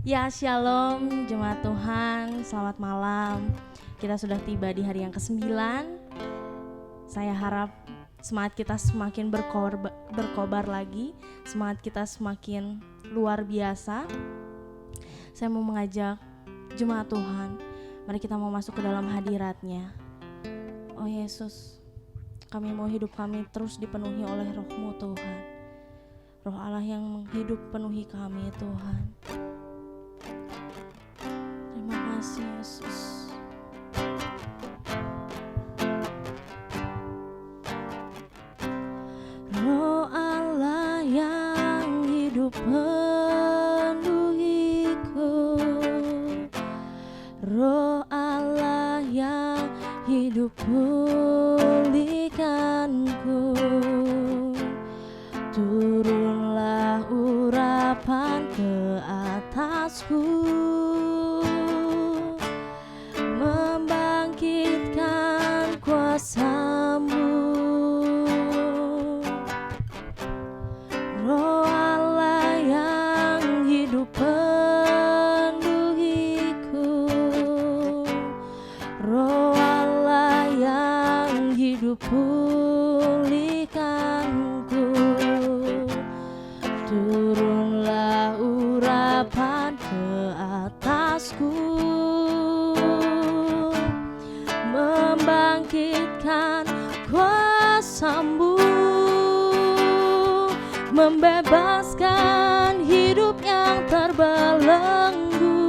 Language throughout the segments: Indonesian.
Ya, shalom jemaat Tuhan, selamat malam. Kita sudah tiba di hari yang ke-9. Saya harap semangat kita semakin berkobar lagi, semangat kita semakin luar biasa. Saya mau mengajak jemaat Tuhan, mari kita mau masuk ke dalam hadirat-Nya. Oh Yesus, kami mau hidup kami terus dipenuhi oleh Roh-Mu Tuhan. Roh Allah yang menghidup penuhi kami Tuhan. Terima kasih Yesus. Roh Allah yang hidup penuhiku, Roh Allah yang hidup pulihkanku. Turunlah urapan ke atasku, membangkitkan kuasa-Mu. Roh Allah yang hidup penuhiku, Roh Allah yang hidup pulihkanku. Turunlah urapan ke atasku, membangkitkan kuasa-Mu, membebaskan hidup yang terbelenggu,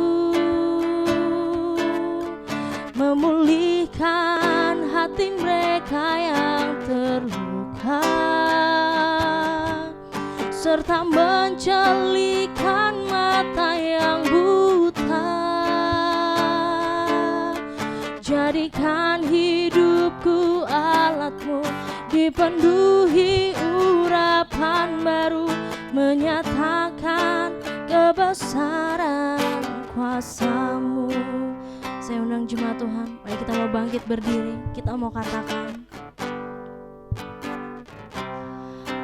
memulihkan hati mereka yang terluka, serta mencelikan mata yang buta. Jadikan hidupku alat-Mu, dipenuhi urapan baru, menyatakan kebesaran kuasa-Mu. Saya undang jemaat Tuhan, mari kita mau bangkit berdiri, kita mau katakan,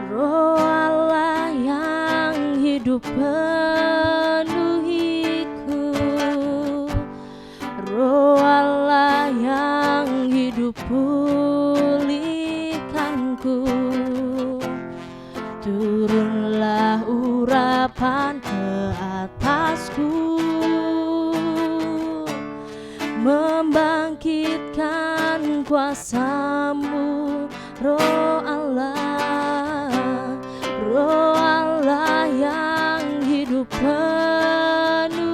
Roh Allah yang hidup penuhiku, Roh Allah yang hidup pulihkanku. Turunlah urapan ke atasku, membangkitkan kuasa-Mu. Roh Allah, Roh Allah yang hidup penuhiku,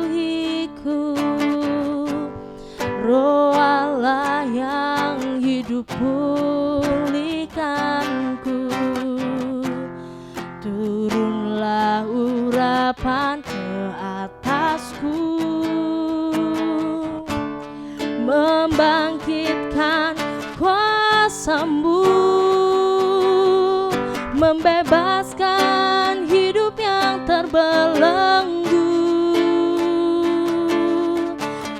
Roh Allah yang hidup pulihkanku. Turunlah urapan ke atasku, membangkitkan kuasa-Mu, membebaskan hidup yang terbelenggu,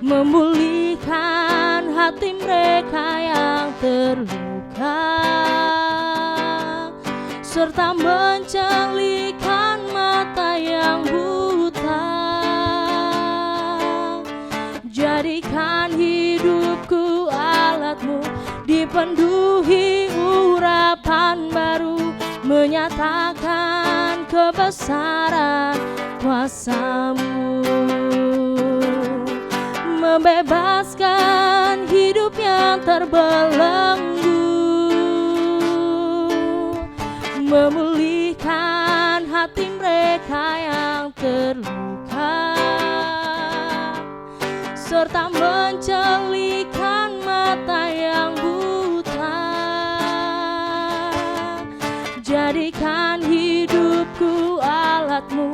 memulihkan hati mereka yang terluka, serta mencelikan mata yang buta. Jadikan hidupku alat-Mu, dipenuhi urapan baru, menyatakan kebesaran kuasa-Mu, membebaskan hidup yang terbelenggu, memulihkan hati mereka yang terluka, serta mencelikan mata yang buta. Jadikan hidupku alat-Mu,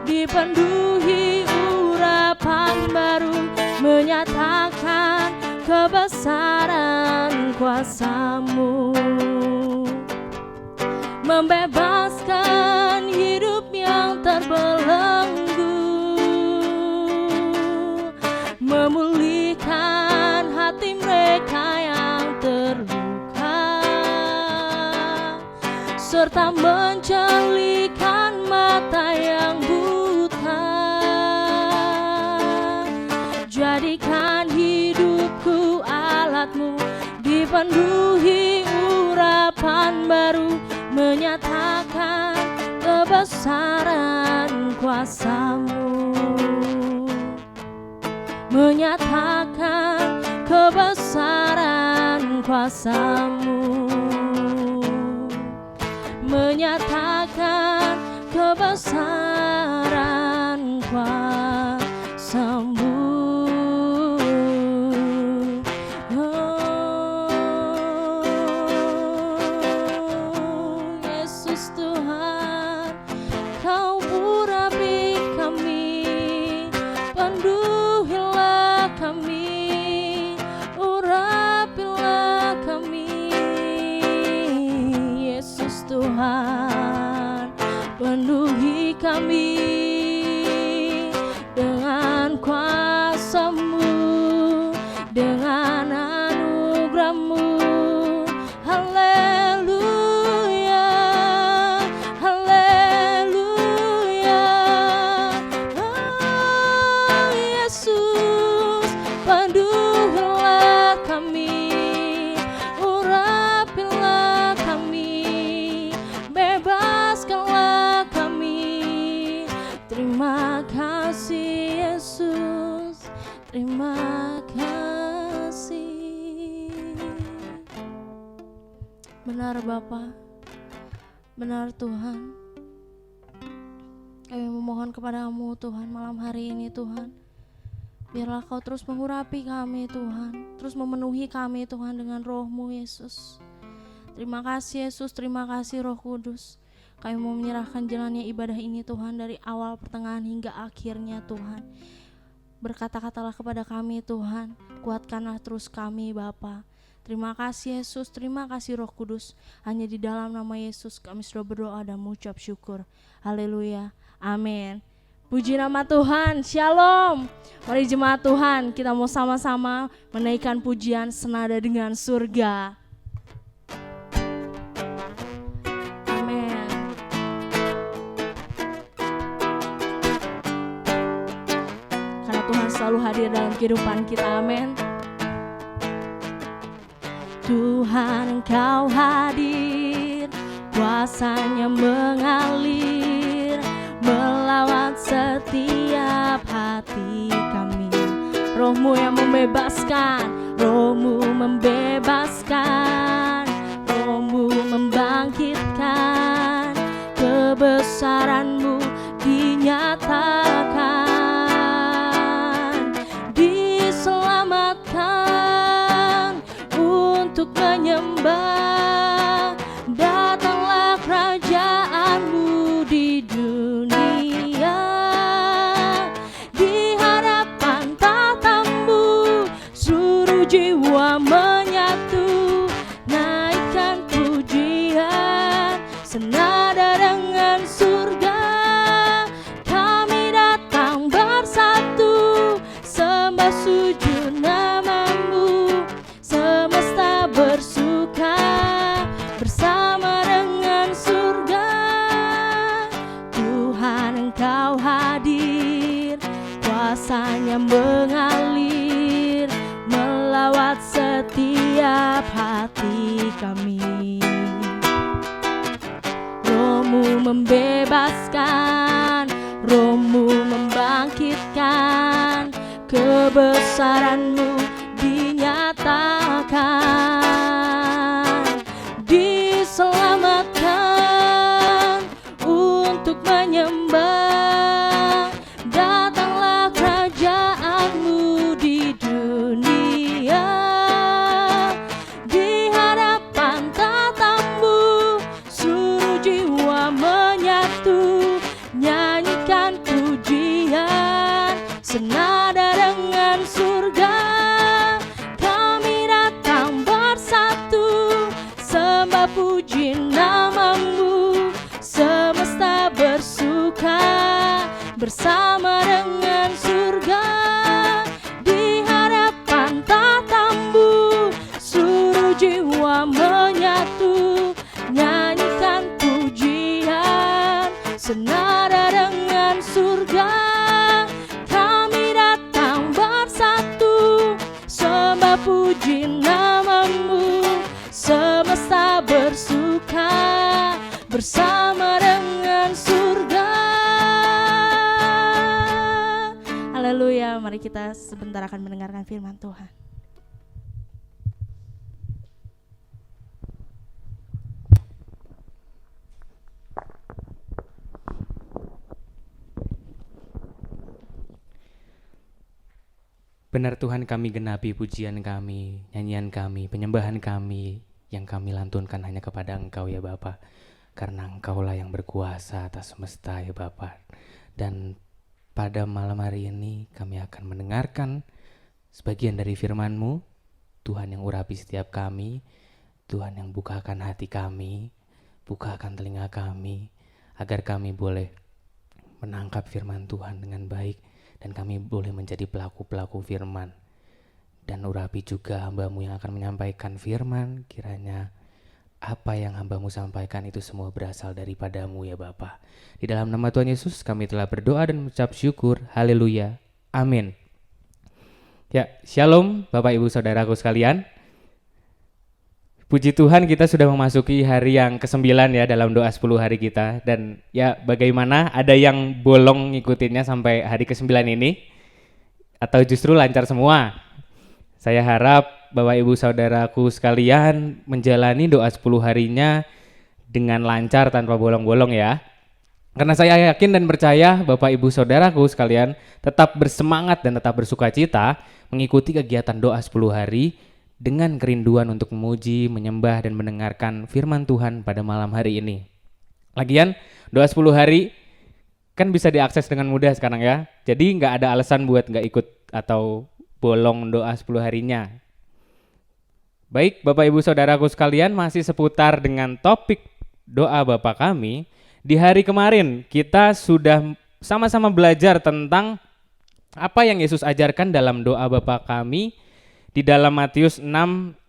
dipenuhi urapan baru, menyatakan kebesaran kuasa-Mu, membebaskan hidup yang terbelenggu, memulihkan hati mereka yang terluka, serta mencelikan mata yang buta. jadikan hidupku alatmu, dipenuhi urapan baru, menyatakan kebesaran kuasa-Mu, menyatakan kebesaran kuasa-Mu, menyatakan kebesaran kuasa-Mu. Yesus Tuhan, Kau urapi kami, penuhilah kami, urapilah kami. Yesus Tuhan, penuhi kami dengan kuasa-Mu, dengan anugerah-Mu. Haleluya, haleluya. Oh Yesus, penuhilah kami, urapilah kami, bebaskanlah kami. Terima kasih Yesus, terima kasih. Benar Bapa, benar Tuhan. Kami memohon kepada-Mu Tuhan malam hari ini Tuhan. Biarlah Kau terus mengurapi kami Tuhan, terus memenuhi kami Tuhan dengan Roh-Mu Yesus. Terima kasih Yesus, terima kasih Roh Kudus. Kami mau menyerahkan jalannya ibadah ini Tuhan, dari awal, pertengahan hingga akhirnya Tuhan. Berkata-katalah kepada kami Tuhan, kuatkanlah terus kami Bapa. Terima kasih Yesus, terima kasih Roh Kudus. Hanya di dalam nama Yesus kami sudah berdoa dan mengucap syukur. Haleluya, amin. Puji nama Tuhan, shalom. Mari jemaat Tuhan, kita mau sama-sama menaikkan pujian senada dengan surga. Amin. Karena Tuhan selalu hadir dalam kehidupan kita, amin. Tuhan Engkau hadir, kuasa-Nya mengalir, melawat setiap hati kami. Roh-Mu yang membebaskan, Roh-Mu membebaskan, Roh-Mu membangkitkan, kebesaran-Mu dinyatakan, diselamatkan untuk menyembah. Datanglah kerajaan-Mu di dunia, di hadapan tatamu seluruh jiwa menyatu, naikkan pujian senada dengan surga. Kami datang bersatu, sembah sujud nama-Mu, semesta bersuka bersama dengan surga. Tuhan Engkau hadir, kuasa-Nya mengalir, melawat setiap hati kami. Roh-Mu membebaskan, Roh-Mu membangkitkan, kebesaran-Mu dinyatakan, diselamatkan untuk menyembah. Datanglah kerajaan-Mu di dunia, di hadapan tatamu seluruh jiwa menyatu, nyanyikan pujian senada dengan surga. Kami datang bersatu, sembah puji nama-Mu, semesta bersuka bersama dengan surga. Di hadapan tatamu seluruh jiwa menyatu, nyanyikan pujian senada dengan surga. Kami datang bersatu, bersama dengan surga. Haleluya, mari kita sebentar akan mendengarkan firman Tuhan. Benar Tuhan, kami genapi pujian kami, nyanyian kami, penyembahan kami yang kami lantunkan hanya kepada Engkau ya Bapa. Karena Engkaulah yang berkuasa atas semesta ya Bapa. Dan pada malam hari ini kami akan mendengarkan sebagian dari firman-Mu. Tuhan yang urapi setiap kami, Tuhan yang bukakan hati kami, bukakan telinga kami, agar kami boleh menangkap firman Tuhan dengan baik. Dan kami boleh menjadi pelaku-pelaku firman. Dan urapi juga hamba-Mu yang akan menyampaikan firman. Kiranya apa yang hamba-Mu sampaikan itu semua berasal daripada-Mu ya Bapa. Di dalam nama Tuhan Yesus kami telah berdoa dan mengucap syukur. Haleluya. Amin. Ya, shalom Bapak Ibu Saudaraku sekalian. Puji Tuhan, kita sudah memasuki hari yang ke-9 ya dalam doa 10 hari kita. Dan ya bagaimana, ada yang bolong ngikutinnya sampai hari ke-9 ini? Atau justru lancar semua? Saya harap Bapak Ibu Saudaraku sekalian menjalani doa 10 harinya dengan lancar tanpa bolong-bolong ya. Karena saya yakin dan percaya Bapak Ibu Saudaraku sekalian tetap bersemangat dan tetap bersukacita mengikuti kegiatan doa 10 hari dengan kerinduan untuk memuji, menyembah, dan mendengarkan firman Tuhan pada malam hari ini. Lagian, doa 10 hari kan bisa diakses dengan mudah sekarang ya. Jadi nggak ada alasan buat nggak ikut atau bolong doa 10 harinya. Baik, Bapak Ibu Saudaraku sekalian, masih seputar dengan topik doa Bapa kami. Di hari kemarin kita sudah sama-sama belajar tentang apa yang Yesus ajarkan dalam doa Bapa kami di dalam Matius 6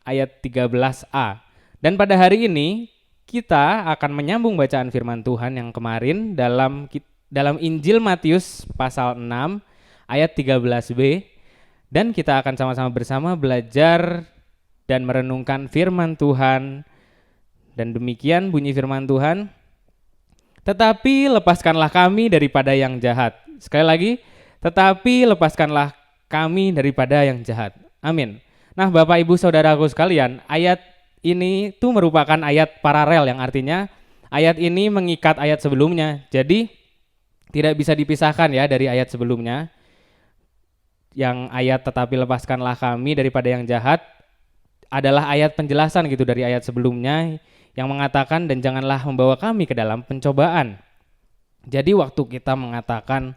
ayat 13a. Dan pada hari ini kita akan menyambung bacaan firman Tuhan yang kemarin dalam Injil Matius pasal 6 ayat 13b. Dan kita akan sama-sama bersama belajar dan merenungkan firman Tuhan. Dan demikian bunyi firman Tuhan. Tetapi lepaskanlah kami daripada yang jahat. Sekali lagi, tetapi lepaskanlah kami daripada yang jahat. Amin. Nah, Bapak Ibu Saudaraku sekalian, ayat ini tuh merupakan ayat paralel yang artinya ayat ini mengikat ayat sebelumnya. Jadi tidak bisa dipisahkan ya dari ayat sebelumnya. Yang ayat tetapi lepaskanlah kami daripada yang jahat adalah ayat penjelasan gitu dari ayat sebelumnya yang mengatakan dan janganlah membawa kami ke dalam pencobaan. Jadi waktu kita mengatakan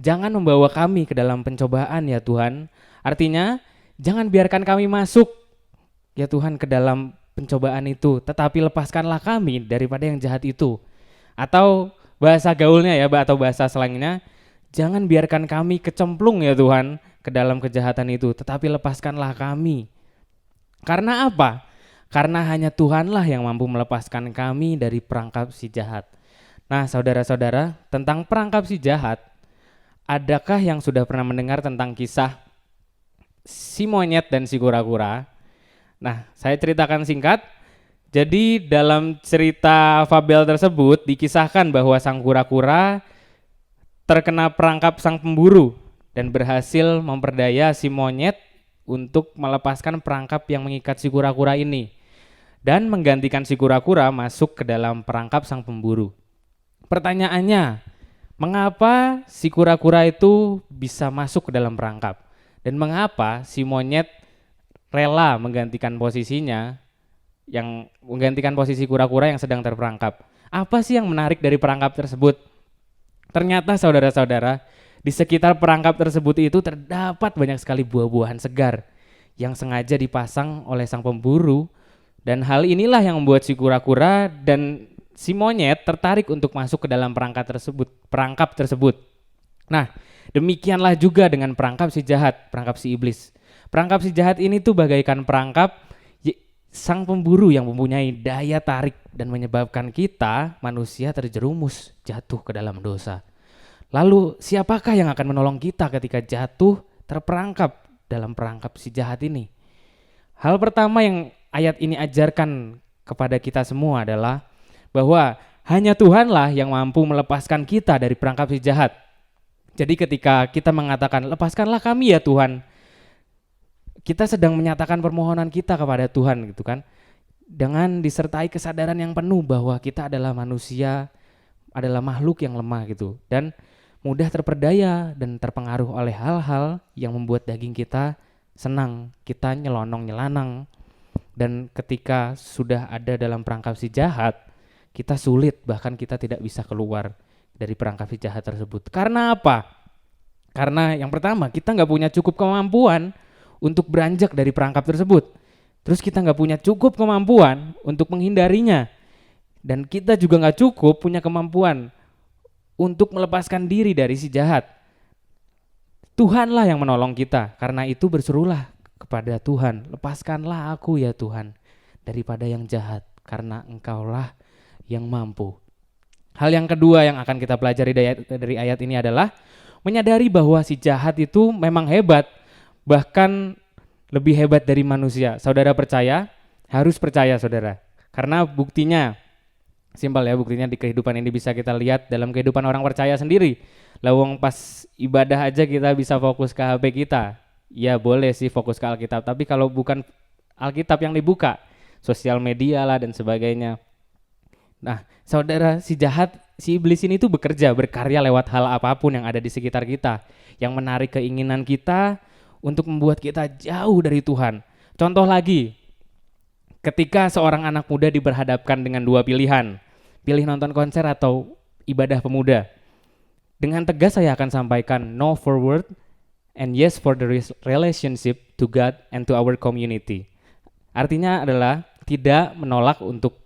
jangan membawa kami ke dalam pencobaan ya Tuhan, artinya jangan biarkan kami masuk ya Tuhan ke dalam pencobaan itu, tetapi lepaskanlah kami daripada yang jahat itu. Atau bahasa gaulnya ya, atau bahasa slangnya, jangan biarkan kami kecemplung ya Tuhan ke dalam kejahatan itu, tetapi lepaskanlah kami. Karena apa? Karena hanya Tuhanlah yang mampu melepaskan kami dari perangkap si jahat. Nah saudara-saudara, tentang perangkap si jahat, adakah yang sudah pernah mendengar tentang kisah si monyet dan si kura-kura? Nah, saya ceritakan singkat. Jadi dalam cerita fabel tersebut dikisahkan bahwa sang kura-kura terkena perangkap sang pemburu dan berhasil memperdaya si monyet untuk melepaskan perangkap yang mengikat si kura-kura ini dan menggantikan si kura-kura masuk ke dalam perangkap sang pemburu. Pertanyaannya, mengapa si kura-kura itu bisa masuk ke dalam perangkap? Dan mengapa si monyet rela menggantikan posisinya, yang menggantikan posisi kura-kura yang sedang terperangkap? Apa sih yang menarik dari perangkap tersebut? Ternyata saudara-saudara, di sekitar perangkap tersebut itu terdapat banyak sekali buah-buahan segar yang sengaja dipasang oleh sang pemburu. Dan hal inilah yang membuat si kura-kura dan si monyet tertarik untuk masuk ke dalam perangkap tersebut. Nah, demikianlah juga dengan perangkap si jahat, perangkap si iblis. Perangkap si jahat ini tuh bagaikan perangkap sang pemburu yang mempunyai daya tarik dan menyebabkan kita manusia terjerumus jatuh ke dalam dosa. Lalu siapakah yang akan menolong kita ketika jatuh terperangkap dalam perangkap si jahat ini? Hal pertama yang ayat ini ajarkan kepada kita semua adalah bahwa hanya Tuhanlah yang mampu melepaskan kita dari perangkap si jahat. Jadi ketika kita mengatakan lepaskanlah kami ya Tuhan, kita sedang menyatakan permohonan kita kepada Tuhan gitu kan, dengan disertai kesadaran yang penuh bahwa kita adalah manusia, adalah makhluk yang lemah gitu, dan mudah terperdaya dan terpengaruh oleh hal-hal yang membuat daging kita senang, kita nyelonong-nyelanang. Dan ketika sudah ada dalam perangkap si jahat, kita sulit, bahkan kita tidak bisa keluar dari perangkap si jahat tersebut. Karena apa? Karena yang pertama, kita nggak punya cukup kemampuan untuk beranjak dari perangkap tersebut. Terus kita nggak punya cukup kemampuan untuk menghindarinya. Dan kita juga nggak cukup punya kemampuan untuk melepaskan diri dari si jahat. Tuhanlah yang menolong kita. Karena itu berserulah kepada Tuhan, lepaskanlah aku ya Tuhan daripada yang jahat, karena Engkaulah yang mampu. Hal yang kedua yang akan kita pelajari dari ayat ini adalah menyadari bahwa si jahat itu memang hebat, bahkan lebih hebat dari manusia. Saudara percaya? Harus percaya saudara. Karena buktinya, simpel ya, buktinya di kehidupan ini bisa kita lihat dalam kehidupan orang percaya sendiri. Lawang pas ibadah aja kita bisa fokus ke HP kita. Ya boleh sih fokus ke Alkitab, tapi kalau bukan Alkitab yang dibuka, sosial media lah dan sebagainya. Nah, saudara, si jahat, si iblis ini tuh bekerja, berkarya lewat hal apapun yang ada di sekitar kita, yang menarik keinginan kita untuk membuat kita jauh dari Tuhan. Contoh lagi, ketika seorang anak muda diperhadapkan dengan dua pilihan, pilih nonton konser atau ibadah pemuda. Dengan tegas saya akan sampaikan no forward and yes for the relationship to God and to our community. Artinya adalah tidak menolak untuk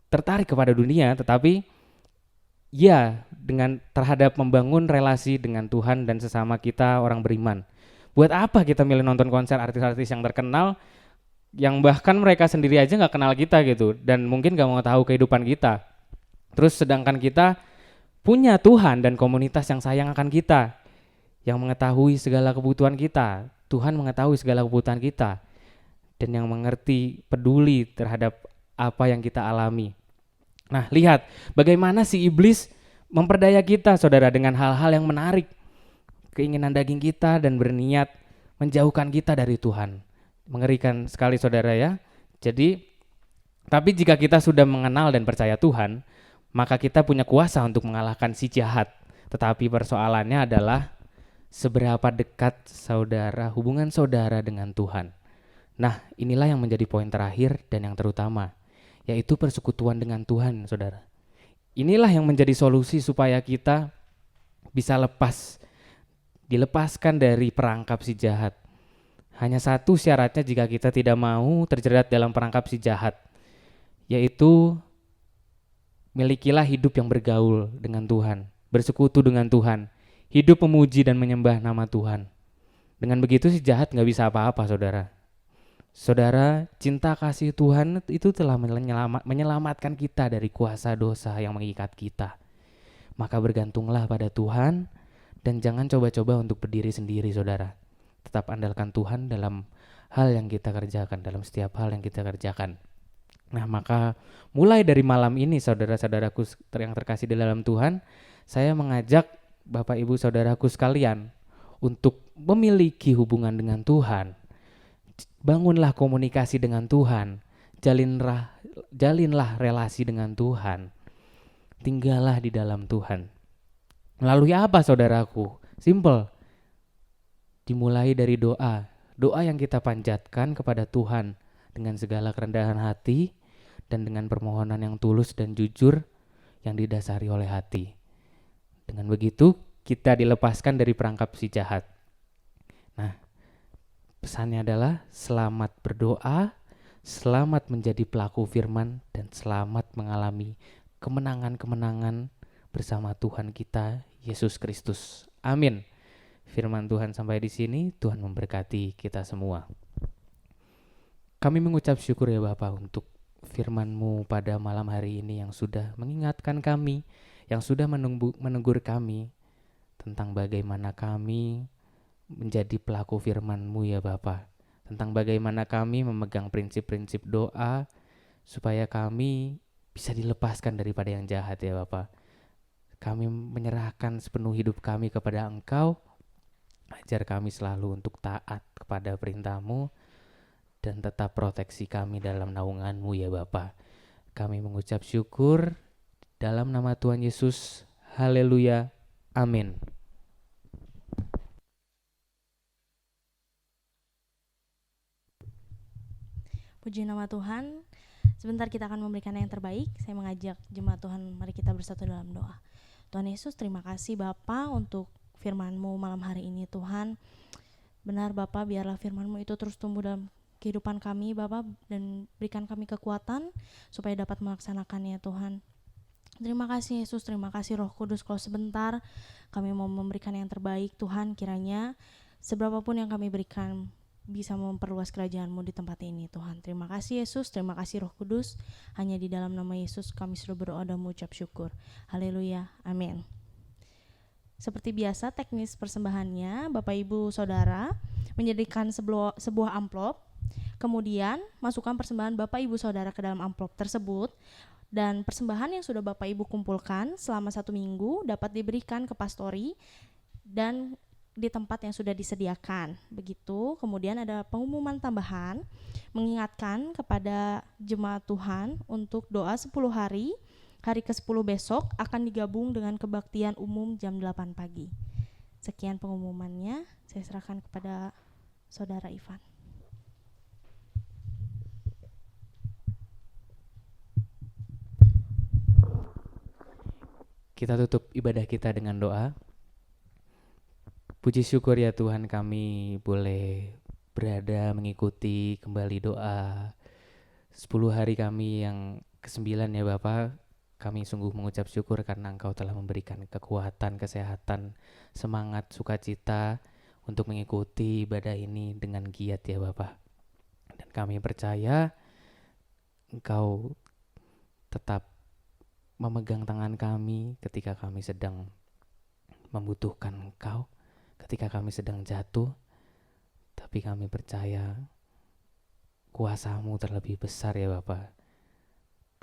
tertarik kepada dunia, tetapi ya dengan terhadap membangun relasi dengan Tuhan dan sesama kita orang beriman. Buat apa kita milih nonton konser artis-artis yang terkenal, yang bahkan mereka sendiri aja nggak kenal kita gitu, dan mungkin nggak mau tahu kehidupan kita. Terus sedangkan kita punya Tuhan dan komunitas yang sayang akan kita, yang mengetahui segala kebutuhan kita. Tuhan mengetahui segala kebutuhan kita dan yang mengerti, peduli terhadap apa yang kita alami. Nah, lihat bagaimana si iblis memperdaya kita saudara dengan hal-hal yang menarik keinginan daging kita dan berniat menjauhkan kita dari Tuhan. Mengerikan sekali saudara ya. Jadi, tapi jika kita sudah mengenal dan percaya Tuhan, maka kita punya kuasa untuk mengalahkan si jahat. Tetapi persoalannya adalah seberapa dekat saudara, hubungan saudara dengan Tuhan. Nah, inilah yang menjadi poin terakhir dan yang terutama, yaitu persekutuan dengan Tuhan, saudara. Inilah yang menjadi solusi supaya kita bisa dilepaskan dari perangkap si jahat. Hanya satu syaratnya jika kita tidak mau terjerat dalam perangkap si jahat, yaitu milikilah hidup yang bergaul dengan Tuhan, bersekutu dengan Tuhan, hidup memuji dan menyembah nama Tuhan. Dengan begitu si jahat gak bisa apa-apa saudara. Saudara, cinta kasih Tuhan itu telah menyelamatkan kita dari kuasa dosa yang mengikat kita. Maka bergantunglah pada Tuhan dan jangan coba-coba untuk berdiri sendiri saudara. Tetap andalkan Tuhan dalam hal yang kita kerjakan, dalam setiap hal yang kita kerjakan. Nah, maka mulai dari malam ini saudara-saudaraku yang terkasih di dalam Tuhan, saya mengajak Bapak Ibu saudaraku sekalian untuk memiliki hubungan dengan Tuhan. Bangunlah komunikasi dengan Tuhan, jalinlah relasi dengan Tuhan. Tinggallah di dalam Tuhan. Melalui apa saudaraku? Simple. Dimulai dari doa. Doa yang kita panjatkan kepada Tuhan dengan segala kerendahan hati dan dengan permohonan yang tulus dan jujur yang didasari oleh hati. Dengan begitu kita dilepaskan dari perangkap si jahat. Nah, pesannya adalah selamat berdoa, selamat menjadi pelaku firman, dan selamat mengalami kemenangan-kemenangan bersama Tuhan kita, Yesus Kristus. Amin. Firman Tuhan sampai di sini, Tuhan memberkati kita semua. Kami mengucap syukur ya Bapa untuk firman-Mu pada malam hari ini yang sudah mengingatkan kami, yang sudah menegur kami tentang bagaimana kami menjadi pelaku firman-Mu ya Bapa. Tentang bagaimana kami memegang prinsip-prinsip doa supaya kami bisa dilepaskan daripada yang jahat ya Bapa. Kami menyerahkan sepenuh hidup kami kepada Engkau. Ajar kami selalu untuk taat kepada perintah-Mu dan tetap proteksi kami dalam naungan-Mu ya Bapa. Kami mengucap syukur dalam nama Tuhan Yesus. Haleluya. Amin. Puji nama Tuhan. Sebentar kita akan memberikan yang terbaik. Saya mengajak jemaat Tuhan, mari kita bersatu dalam doa. Tuhan Yesus, terima kasih Bapa untuk firman-Mu malam hari ini Tuhan. Benar Bapa, biarlah firman-Mu itu terus tumbuh dalam kehidupan kami Bapa, dan berikan kami kekuatan supaya dapat melaksanakannya Tuhan. Terima kasih Yesus, terima kasih Roh Kudus. Kalau sebentar kami mau memberikan yang terbaik Tuhan, kiranya seberapapun yang kami berikan bisa memperluas kerajaan-Mu di tempat ini Tuhan. Terima kasih Yesus, terima kasih Roh Kudus. Hanya di dalam nama Yesus kami sudah berdoa dan mengucap syukur. Haleluya, amin. Seperti biasa teknis persembahannya, Bapak Ibu Saudara menyediakan sebuah amplop. Kemudian masukkan persembahan Bapak Ibu Saudara ke dalam amplop tersebut. Dan persembahan yang sudah Bapak Ibu kumpulkan selama 1 minggu dapat diberikan ke pastori dan di tempat yang sudah disediakan. Begitu. Kemudian ada pengumuman tambahan mengingatkan kepada jemaat Tuhan untuk doa 10 hari. Hari ke-10 besok akan digabung dengan kebaktian umum jam 8 pagi. Sekian pengumumannya. Saya serahkan kepada Saudara Ivan. Kita tutup ibadah kita dengan doa. Puji syukur ya Tuhan, kami boleh berada mengikuti kembali doa 10 hari kami yang ke-9 ya Bapa. Kami sungguh mengucap syukur karena Engkau telah memberikan kekuatan, kesehatan, semangat, sukacita untuk mengikuti ibadah ini dengan giat ya Bapa. Dan kami percaya Engkau tetap memegang tangan kami ketika kami sedang membutuhkan Engkau, ketika kami sedang jatuh. Tapi kami percaya kuasa-Mu terlebih besar ya Bapa,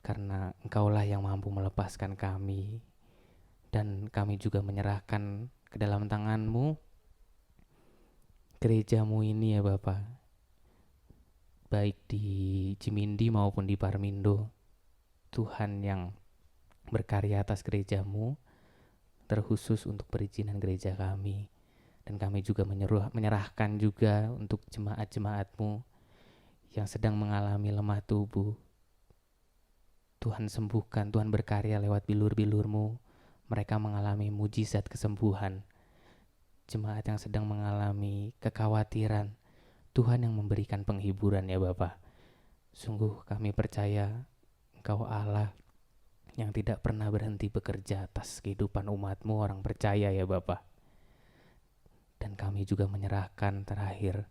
karena Engkaulah yang mampu melepaskan kami. Dan kami juga menyerahkan ke dalam tangan-Mu gereja-Mu ini ya Bapa, baik di Cimindi maupun di Parmindo. Tuhan yang berkarya atas gereja-Mu, terkhusus untuk perizinan gereja kami. Dan kami juga menyerahkan juga untuk jemaat-jemaat-Mu yang sedang mengalami lemah tubuh. Tuhan sembuhkan, Tuhan berkarya lewat bilur-bilur-Mu. Mereka mengalami mujizat kesembuhan. Jemaat yang sedang mengalami kekhawatiran, Tuhan yang memberikan penghiburan ya Bapa. Sungguh kami percaya Engkau Allah yang tidak pernah berhenti bekerja atas kehidupan umat-Mu orang percaya ya Bapa. Dan kami juga menyerahkan terakhir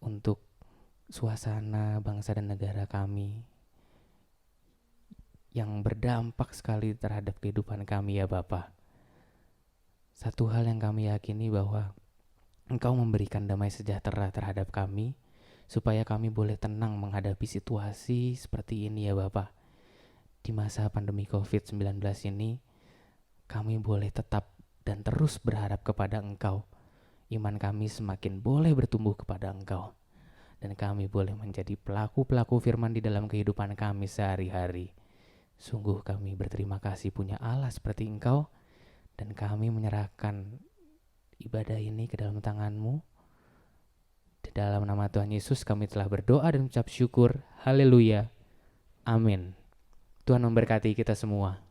untuk suasana bangsa dan negara kami yang berdampak sekali terhadap kehidupan kami ya Bapa. Satu hal yang kami yakini bahwa Engkau memberikan damai sejahtera terhadap kami, supaya kami boleh tenang menghadapi situasi seperti ini ya Bapa. Di masa pandemi COVID-19 ini, kami boleh tetap dan terus berharap kepada Engkau. Iman kami semakin boleh bertumbuh kepada Engkau. Dan kami boleh menjadi pelaku-pelaku firman di dalam kehidupan kami sehari-hari. Sungguh kami berterima kasih punya Allah seperti Engkau. Dan kami menyerahkan ibadah ini ke dalam tangan-Mu. Di dalam nama Tuhan Yesus kami telah berdoa dan ucap syukur. Haleluya. Amin. Tuhan memberkati kita semua.